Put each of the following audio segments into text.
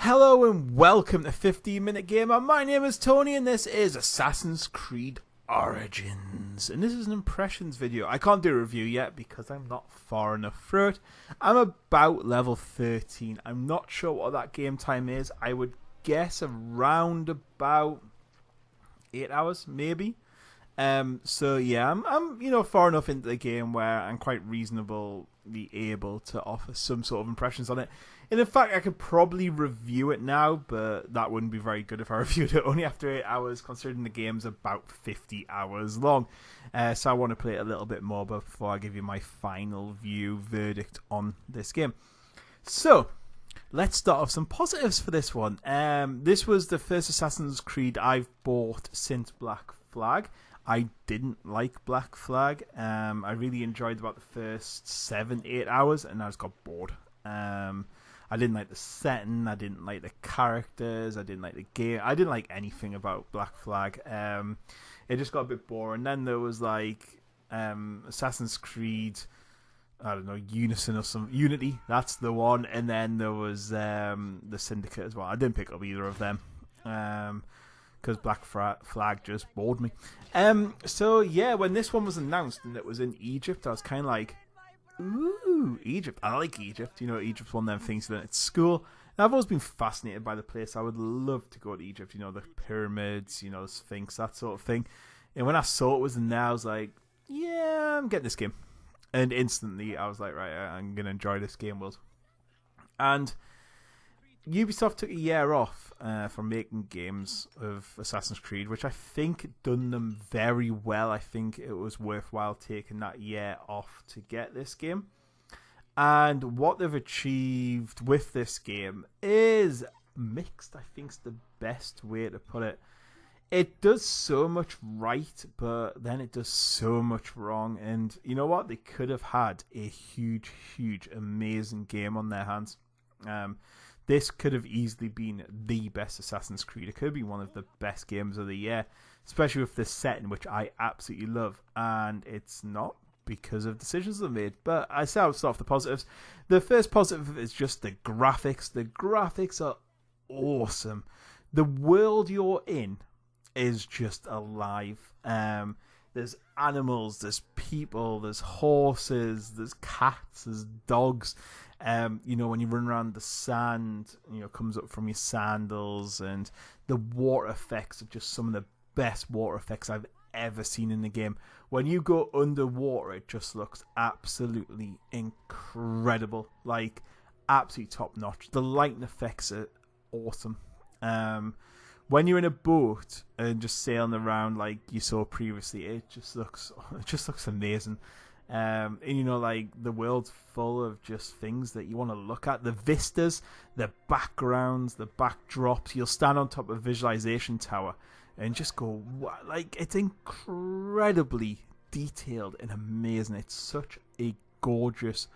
Hello and welcome to 15-Minute Gamer. My name is Tony and this is Assassin's Creed Origins. And this is an impressions video. I can't do a review yet because I'm not far enough through it. I'm about level 13. I'm not sure what that game time is. I would guess around about 8 hours, maybe. So yeah, I'm far enough into the game where I'm quite reasonably able to offer some sort of impressions on it. And in fact, I could probably review it now, but that wouldn't be very good if I reviewed it only after 8 hours, considering the game's about 50 hours long. So I want to play it a little bit more before I give you my final verdict on this game. So, let's start off some positives for this one. This was the first Assassin's Creed I've bought since Black Flag. I didn't like Black Flag. I really enjoyed about the first 7-8 hours, and I just got bored. I didn't like the setting, I didn't like the characters, I didn't like the game, I didn't like anything about Black Flag. It just got a bit boring. Then there was like Assassin's Creed, I don't know, Unity, that's the one. And then there was the Syndicate as well. I didn't pick up either of them because Black Flag just bored me. So yeah, when this one was announced and it was in Egypt, I was kind of like, ooh, Egypt. I like Egypt. You know, Egypt's one of them things that at school. And I've always been fascinated by the place. I would love to go to Egypt. You know, the pyramids, you know, the Sphinx, that sort of thing. And when I saw it was in there, I was like, yeah, I'm getting this game. And instantly, I was like, right, I'm going to enjoy this game world. And Ubisoft took a year off from making games of Assassin's Creed, which I think done them very well. I think it was worthwhile taking that year off to get this game. And what they've achieved with this game is mixed, I think is the best way to put it. It does so much right, but then it does so much wrong. And you know what? They could have had a huge, amazing game on their hands. This could have easily been the best Assassin's Creed. It could be one of the best games of the year, especially with this setting, which I absolutely love. And it's not because of decisions they made. But I say I'll start off the positives. The first positive is just the graphics. The graphics are awesome. The world you're in is just alive. There's animals, there's people, there's horses, there's cats, there's dogs. You know, when you run around the sand, you know, comes up from your sandals, and the water effects are just some of the best water effects I've ever seen in the game. When you go underwater, it just looks absolutely incredible, like absolutely top notch. The lighting effects are awesome. When you're in a boat and just sailing around like you saw previously, it just looks amazing. And you know, like the world's full of just things that you want to look at. The vistas, the backgrounds, the backdrops. You'll stand on top of a visualization tower and just go, like, it's incredibly detailed and amazing. It's such a gorgeous,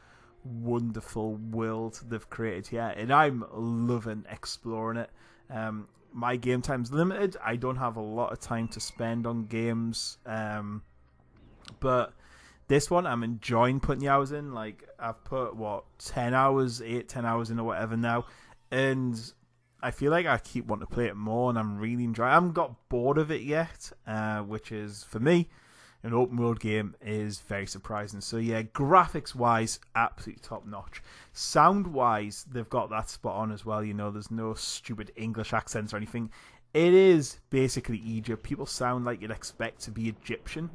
wonderful world they've created here, and I'm loving exploring it. My game time's limited. I don't have a lot of time to spend on games, but this one I'm enjoying putting the hours in. Like, I've put 10 hours in or whatever now, and I feel like I keep wanting to play it more, and I'm really enjoying it. I haven't got bored of it yet, which is, for me, an open world game is very surprising. So yeah, graphics wise, absolutely top notch. Sound wise, they've got that spot on as well. You know, there's no stupid English accents or anything. It is basically Egypt. People sound like you'd expect to be Egyptian.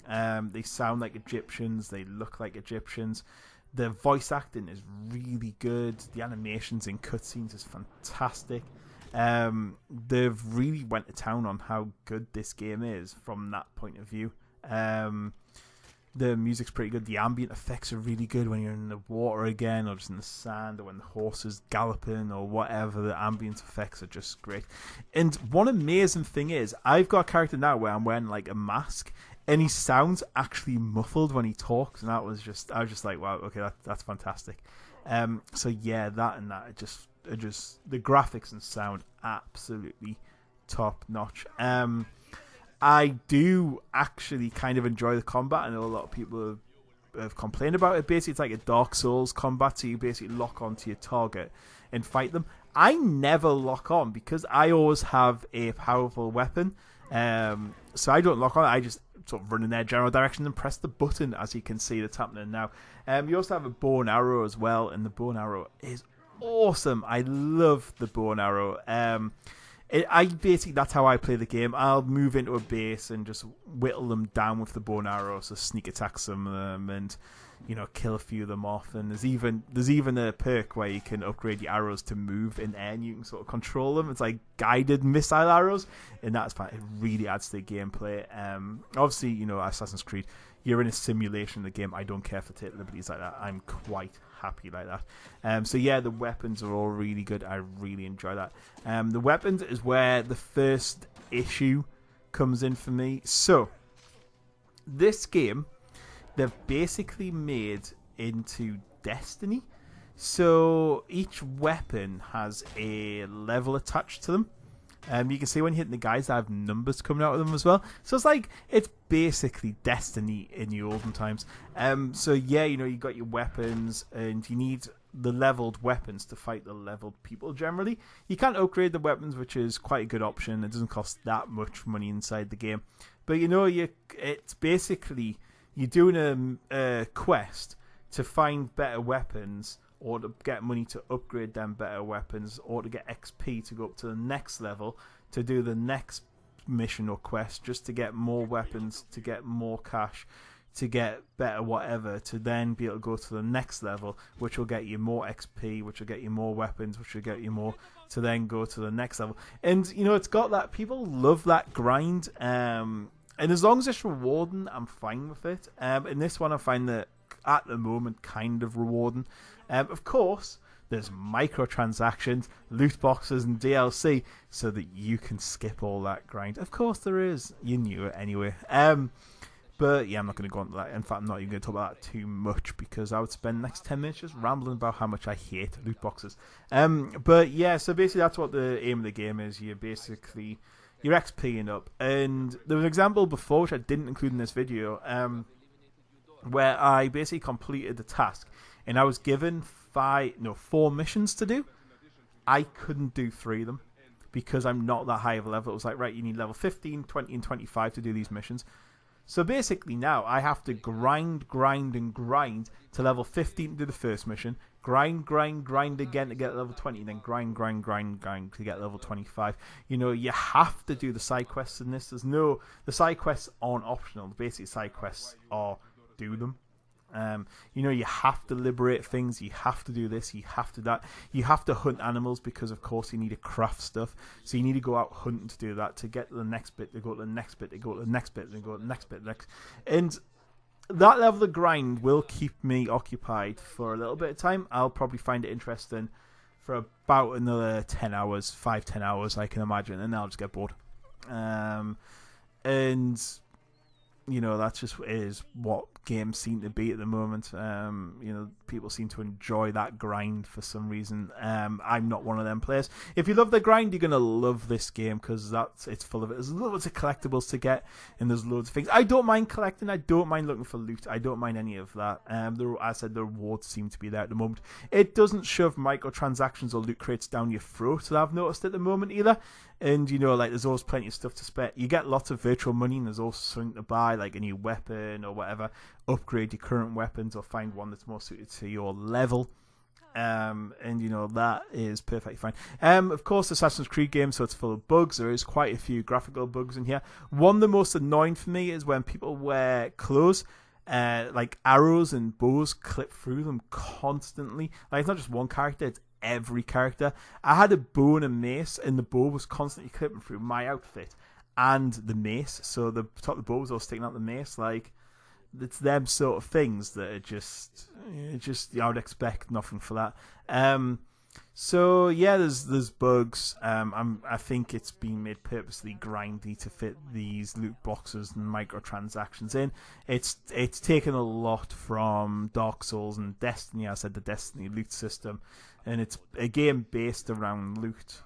They sound like Egyptians. They look like Egyptians. The voice acting is really good. The animations in cutscenes is fantastic. They've really went to town on how good this game is from that point of view. The music's pretty good. The ambient effects are really good when you're in the water again, or just in the sand, or when the horse is galloping, or whatever. The ambient effects are just great. And one amazing thing is, I've got a character now where I'm wearing like a mask, and he sounds actually muffled when he talks, and I was just like, wow, okay, that's fantastic. So yeah, it just the graphics and sound absolutely top notch. I do actually kind of enjoy the combat. I know a lot of people have complained about it. Basically, it's like a Dark Souls combat, so you basically lock onto your target and fight them. I never lock on because I always have a powerful weapon. So I don't lock on. I just sort of run in their general direction and press the button, as you can see that's happening now. You also have a bow and arrow as well, and the bow and arrow is awesome. I love the bow and arrow. I basically, that's how I play the game. I'll move into a base and just whittle them down with the bow and arrow, so sneak attack some of them and, you know, kill a few of them off. And there's even a perk where you can upgrade your arrows to move in air and you can sort of control them. It's like guided missile arrows, and that's fine. It really adds to the gameplay. Obviously, you know, Assassin's Creed, you're in a simulation of the game. I don't care for take liberties like that. I'm quite happy like that. So yeah, the weapons are all really good. I really enjoy that. The weapons is where the first issue comes in for me. So this game, they've basically made into Destiny. So each weapon has a level attached to them. You can see when you're hitting the guys, they have numbers coming out of them as well. So it's basically Destiny in the olden times. So yeah, you know, you got your weapons, and you need the leveled weapons to fight the leveled people generally. You can't upgrade the weapons, which is quite a good option. It doesn't cost that much money inside the game. But you know, it's basically you're doing a quest to find better weapons, or to get money to upgrade them better weapons, or to get XP to go up to the next level, to do the next mission or quest, just to get more weapons, to get more cash, to get better whatever, to then be able to go to the next level, which will get you more XP, which will get you more weapons, which will get you more, to then go to the next level. And, you know, it's got that, people love that grind, and as long as it's rewarding, I'm fine with it. In this one, I find that at the moment kind of rewarding. Of course, there's microtransactions, loot boxes, and DLC, so that you can skip all that grind. Of course there is. You knew it anyway. But yeah, I'm not going to go on to that. In fact, I'm not even going to talk about that too much, because I would spend the next 10 minutes just rambling about how much I hate loot boxes. But yeah, so basically that's what the aim of the game is. You're XPing up. And there was an example before, which I didn't include in this video, where I basically completed the task, and I was given 4 missions to do. I couldn't do 3 of them because I'm not that high of a level. It was like, right, you need level 15, 20, and 25 to do these missions. So basically now I have to grind to level 15 to do the first mission, grind again to get level 20, and then grind to get level 25. You know, you have to do the side quests in this. The side quests aren't optional. The basic side quests are do them. You know, you have to liberate things, you have to do this, you have to that, you have to hunt animals, because of course you need to craft stuff, so you need to go out hunting to do that, to get to the next bit, to go to the next bit, to go to the next bit, then go to the next bit, and that level of grind will keep me occupied for a little bit of time. I'll probably find it interesting for about another 10 hours, 5-10 hours I can imagine, and then I'll just get bored. And you know, that's just is what games seem to be at the moment. You know, people seem to enjoy that grind for some reason. I'm not one of them players. If you love the grind, you're gonna love this game, because it's full of it. There's loads of collectibles to get, and there's loads of things. I don't mind collecting. I don't mind looking for loot. I don't mind any of that. As I said, the rewards seem to be there at the moment. It doesn't shove microtransactions or loot crates down your throat, that I've noticed at the moment either. And, you know, like, there's always plenty of stuff to spare. You get lots of virtual money, and there's also something to buy, like a new weapon or whatever. Upgrade your current weapons or find one that's more suited to your level. And, you know, that is perfectly fine. Of course, Assassin's Creed game, so it's full of bugs. There is quite a few graphical bugs in here. One of the most annoying for me is when people wear clothes, like arrows and bows clip through them constantly. Like, it's not just one character, it's every character. I had a bow and a mace, and the bow was constantly clipping through my outfit and the mace, so the top of the bow was all sticking out the mace. Like, it's them sort of things that are just I would expect nothing for that. So yeah, there's bugs. I think it's been made purposely grindy to fit these loot boxes and microtransactions in. It's taken a lot from Dark Souls and Destiny. I said the Destiny loot system, and it's a game based around loot,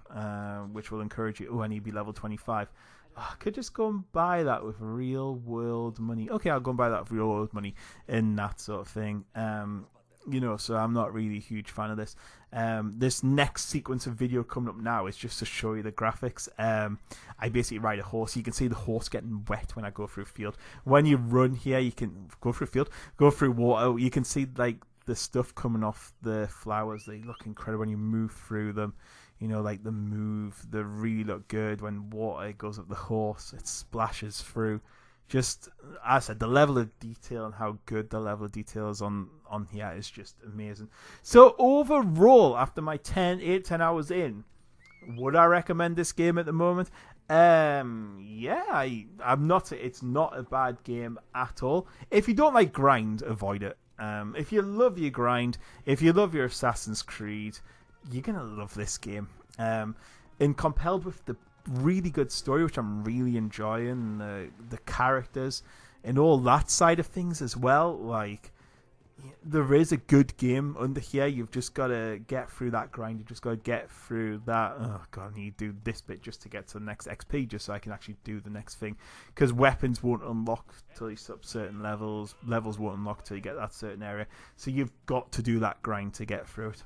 which will encourage you. Oh, I need to be level 25. I could just go and buy that with real world money. Okay, I'll go and buy that with real world money and that sort of thing. You know, so I'm not really a huge fan of this. This next sequence of video coming up now is just to show you the graphics. I basically ride a horse. You can see the horse getting wet when I go through a field. When you run here, you can go through a field, go through water. You can see like the stuff coming off the flowers. They look incredible when you move through them. You know, like they really look good when water goes up the horse. It splashes through. Just, as I said, the level of detail and how good the level of detail is on here is just amazing. So overall, after my 10 hours in, would I recommend this game at the moment? Yeah, I'm not. It's not a bad game at all. If you don't like grind, avoid it. If you love your grind, if you love your Assassin's Creed, you're gonna love this game. And compelled with the really good story, which I'm really enjoying, the characters and all that side of things as well. Like, there is a good game under here. You've just got to get through that grind. You've just got to get through that. Oh god, I need to do this bit just to get to the next XP, just so I can actually do the next thing. Because weapons won't unlock till you stop certain levels. Levels won't unlock till you get that certain area. So you've got to do that grind to get through it.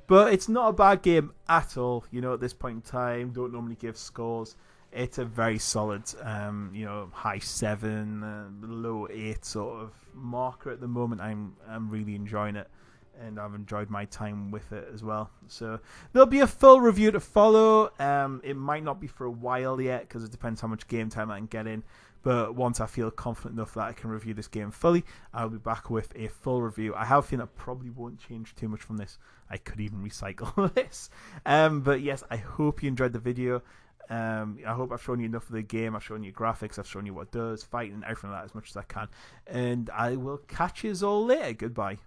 But it's not a bad game at all. You know, at this point in time, don't normally give scores. It's a very solid, you know, high 7, low 8 sort of marker at the moment. I'm really enjoying it, and I've enjoyed my time with it as well. So there'll be a full review to follow. It might not be for a while yet because it depends how much game time I can get in. But once I feel confident enough that I can review this game fully, I'll be back with a full review. I have a feeling I probably won't change too much from this. I could even recycle this. But yes, I hope you enjoyed the video. I hope I've shown you enough of the game. I've shown you graphics. I've shown you what it does, fighting, everything like that as much as I can. And I will catch you all later. Goodbye.